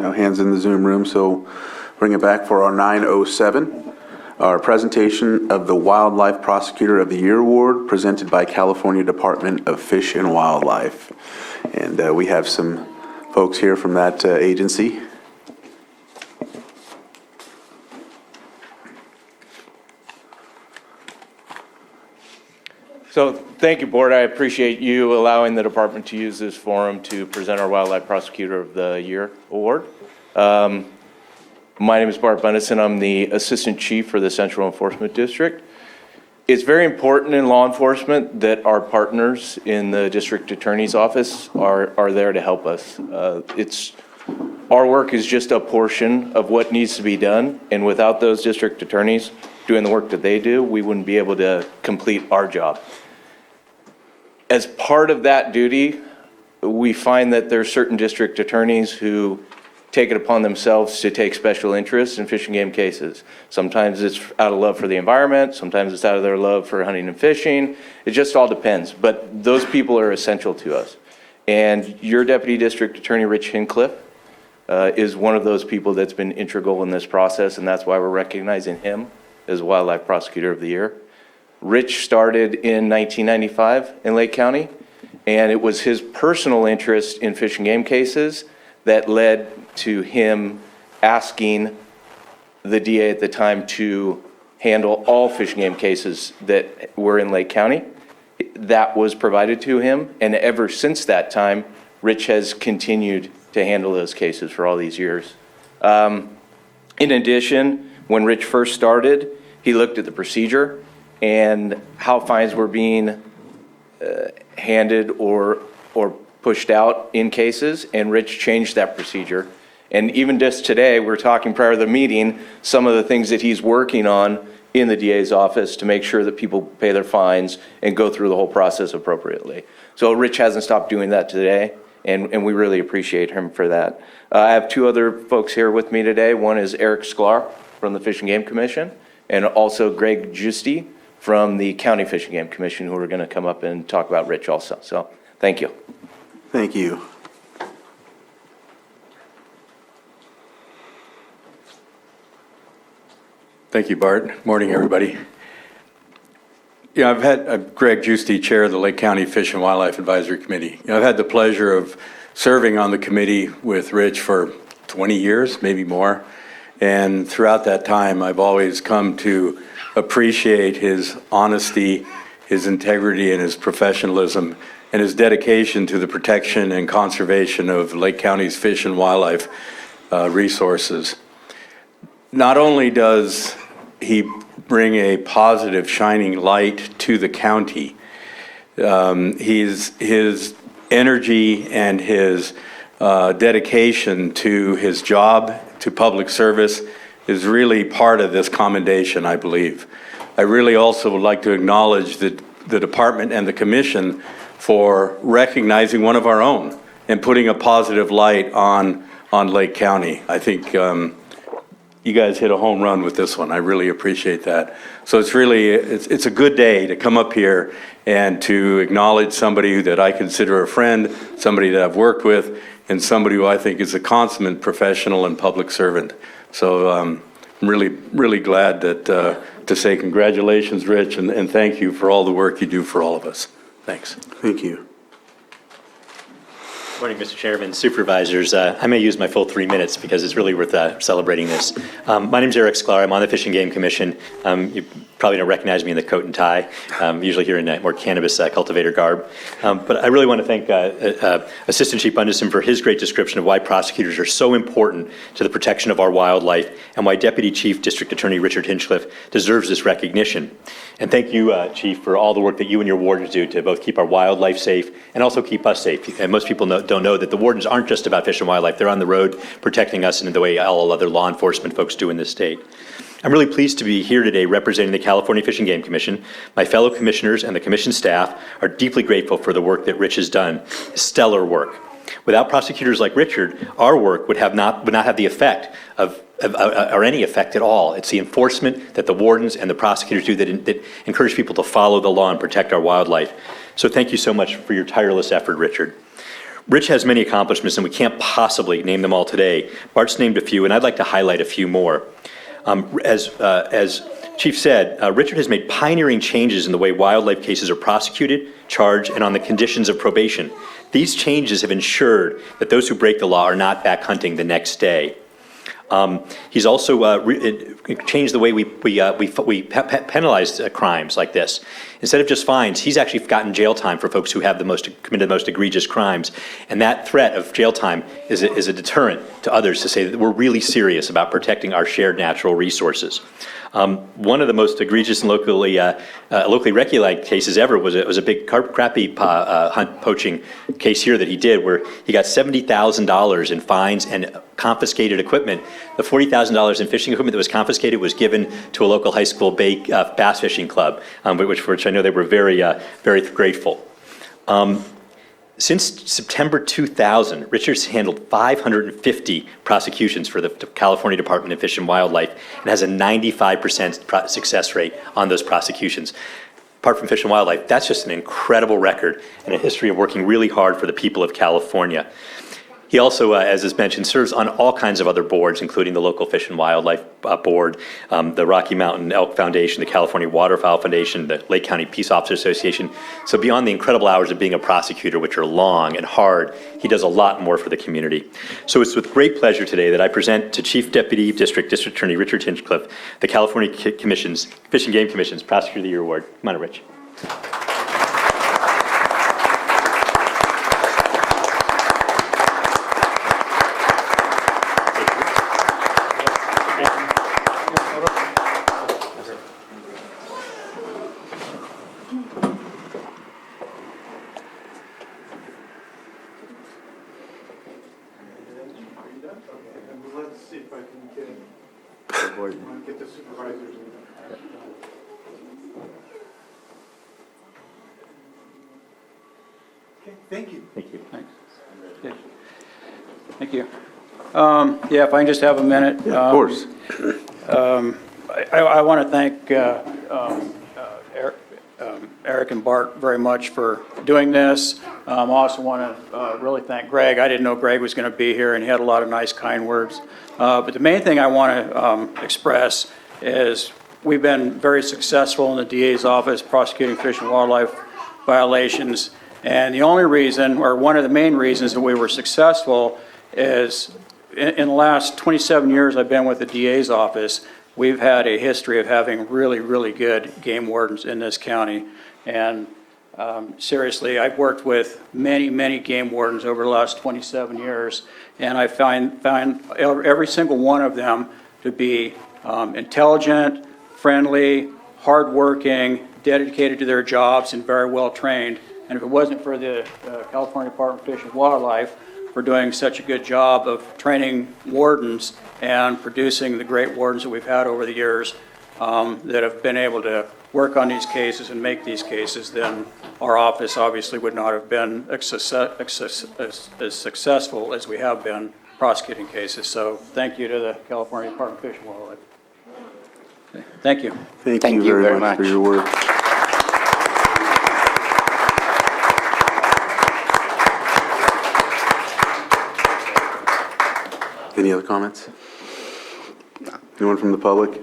No hands in the Zoom room, so bring it back for our 9:07, our presentation of the Wildlife Prosecutor of the Year Award presented by California Department of Fish and Wildlife. And we have some folks here from that agency. So thank you, Board. I appreciate you allowing the department to use this forum to present our Wildlife Prosecutor of the Year Award. My name is Bart Bundesen. I'm the Assistant Chief for the Central Enforcement District. It's very important in law enforcement that our partners in the District Attorney's Office are there to help us. Our work is just a portion of what needs to be done, and without those district attorneys doing the work that they do, we wouldn't be able to complete our job. As part of that duty, we find that there are certain district attorneys who take it upon themselves to take special interest in fish and game cases. Sometimes it's out of love for the environment, sometimes it's out of their love for hunting and fishing. It just all depends, but those people are essential to us. And your Deputy District Attorney, Rich Hincliffe, is one of those people that's been integral in this process, and that's why we're recognizing him as Wildlife Prosecutor of the Year. Rich started in 1995 in Lake County, and it was his personal interest in fish and game cases that led to him asking the DA at the time to handle all fish and game cases that were in Lake County. That was provided to him, and ever since that time, Rich has continued to handle those cases for all these years. In addition, when Rich first started, he looked at the procedure and how fines were being handed or pushed out in cases, and Rich changed that procedure. And even just today, we're talking prior to the meeting, some of the things that he's working on in the DA's office to make sure that people pay their fines and go through the whole process appropriately. So Rich hasn't stopped doing that today, and we really appreciate him for that. I have two other folks here with me today. One is Eric Sklar from the Fish and Game Commission, and also Greg Giusti from the County Fish and Game Commission, who are going to come up and talk about Rich also. So thank you. Thank you. Thank you, Bart. Morning, everybody. Yeah, I've had Greg Giusti, Chair of the Lake County Fish and Wildlife Advisory Committee. I've had the pleasure of serving on the committee with Rich for 20 years, maybe more. And throughout that time, I've always come to appreciate his honesty, his integrity, and his professionalism, and his dedication to the protection and conservation of Lake County's fish and wildlife resources. Not only does he bring a positive, shining light to the county, his energy and his dedication to his job, to public service, is really part of this commendation, I believe. I really also would like to acknowledge the department and the commission for recognizing one of our own and putting a positive light on Lake County. I think you guys hit a home run with this one. I really appreciate that. So it's a good day to come up here and to acknowledge somebody that I consider a friend, somebody that I've worked with, and somebody who I think is a consummate professional and public servant. So I'm really glad that to say congratulations, Rich, and thank you for all the work you do for all of us. Thanks. Thank you. Morning, Mr. Chairman, Supervisors. I may use my full 3 minutes because it's really worth celebrating this. My name is Eric Sklar. I'm on the Fish and Game Commission. You probably don't recognize me in the coat and tie, usually here in more cannabis cultivator garb. But I really want to thank Assistant Chief Bundesen for his great description of why prosecutors are so important to the protection of our wildlife and why Deputy Chief District Attorney Richard Hinchliffe deserves this recognition. And thank you, Chief, for all the work that you and your wardens do to both keep our wildlife safe and also keep us safe. And most people don't know that the wardens aren't just about fish and wildlife. They're on the road protecting us in the way all other law enforcement folks do in this state. I'm really pleased to be here today representing the California Fish and Game Commission. My fellow commissioners and the commission staff are deeply grateful for the work that Rich has done. Stellar work. Without prosecutors like Richard, our work would not have the effect or any effect at all. It's the enforcement that the wardens and the prosecutors do that encourage people to follow the law and protect our wildlife. So thank you so much for your tireless effort, Richard. Rich has many accomplishments, and we can't possibly name them all today. Bart's named a few, and I'd like to highlight a few more. As Chief said, Richard has made pioneering changes in the way wildlife cases are prosecuted, charged, and on the conditions of probation. These changes have ensured that those who break the law are not back hunting the next day. He's also changed the way we penalize crimes like this. Instead of just fines, he's actually gotten jail time for folks who have committed the most egregious crimes. And that threat of jail time is a deterrent to others to say that we're really serious about protecting our shared natural resources. One of the most egregious and locally regulated cases ever was a big crappie hunt poaching case here that he did, where he got $70,000 in fines and confiscated equipment. The $40,000 in fishing equipment that was confiscated was given to a local high school bass fishing club, which I know they were very grateful. Since September 2000, Richard's handled 550 prosecutions for the California Department of Fish and Wildlife and has a 95% success rate on those prosecutions. Apart from Fish and Wildlife, that's just an incredible record and a history of working really hard for the people of California. He also, as is mentioned, serves on all kinds of other boards, including the local Fish and Wildlife Board, the Rocky Mountain Elk Foundation, the California Waterfowl Foundation, the Lake County Peace Officers Association. So beyond the incredible hours of being a prosecutor, which are long and hard, he does a lot more for the community. So it's with great pleasure today that I present to Chief Deputy District Attorney Richard Hinchcliffe, the California Fish and Game Commission's Prosecutor of the Year Award. Come on, Rich. Let's see if I can get the supervisors. Okay, thank you. Thank you. Thanks. Okay. Thank you. Yeah, if I can just have a minute. Of course. I want to thank Eric and Bart very much for doing this. I also want to really thank Greg. I didn't know Greg was going to be here, and he had a lot of nice, kind words. But the main thing I want to express is we've been very successful in the DA's office prosecuting fish and wildlife violations. And the only reason, or one of the main reasons that we were successful is in the last 27 years I've been with the DA's office, we've had a history of having really, really good game wardens in this county. And seriously, I've worked with many, many game wardens over the last 27 years, and I found every single one of them to be intelligent, friendly, hardworking, dedicated to their jobs, and very well trained. And if it wasn't for the California Department of Fish and Wildlife for doing such a good job of training wardens and producing the great wardens that we've had over the years that have been able to work on these cases and make these cases, then our office obviously would not have been as successful as we have been prosecuting cases. So thank you to the California Department of Fish and Wildlife. Okay. Thank you. Thank you very much for your work. Any other comments? Anyone from the public?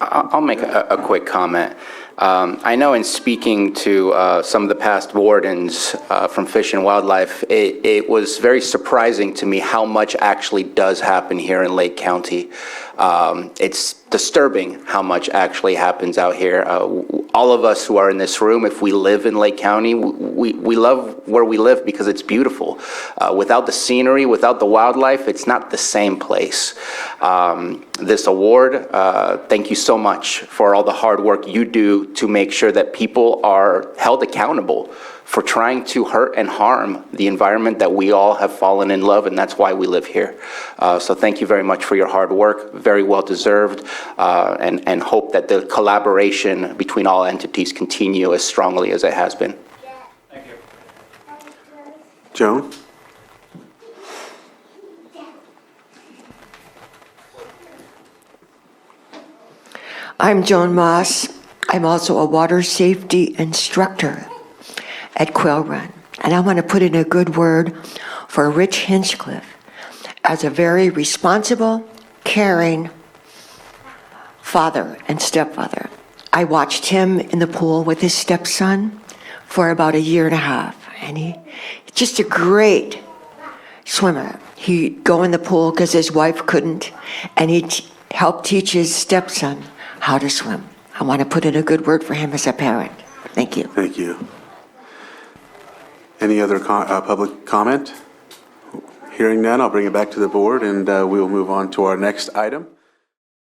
I'll make a quick comment. I know in speaking to some of the past wardens from Fish and Wildlife, it was very surprising to me how much actually does happen here in Lake County. It's disturbing how much actually happens out here. All of us who are in this room, if we live in Lake County, we love where we live because it's beautiful. Without the scenery, without the wildlife, it's not the same place. This award, thank you so much for all the hard work you do to make sure that people are held accountable for trying to hurt and harm the environment that we all have fallen in love, and that's why we live here. So thank you very much for your hard work, very well deserved, and hope that the collaboration between all entities continue as strongly as it has been. Thank you. Joan? I'm Joan Moss. I'm also a water safety instructor at Quail Run. And I want to put in a good word for Rich Hinchcliffe as a very responsible, caring father and stepfather. I watched him in the pool with his stepson for about a year and a half, and he's just a great swimmer. He'd go in the pool because his wife couldn't, and he'd help teach his stepson how to swim. I want to put in a good word for him as a parent. Thank you. Thank you. Any other public comment? Hearing none, I'll bring it back to the board, and we will move on to our next item.